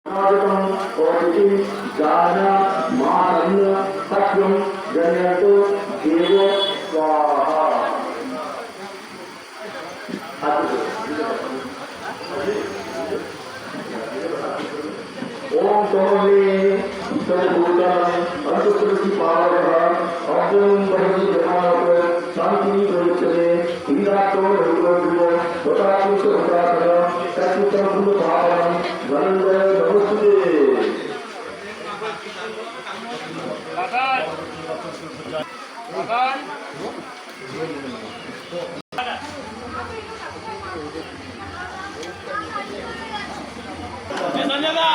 ओम सोमे सर्वभूतानि अंतःस्थिति पावनः अव्ययं परमं जनाः शांति प्रयुक्ते इंद्रातो रघुवंशो स्वताकुश स्वताकः सत्युतं भावनं वनंदय नमस्ते संजय दा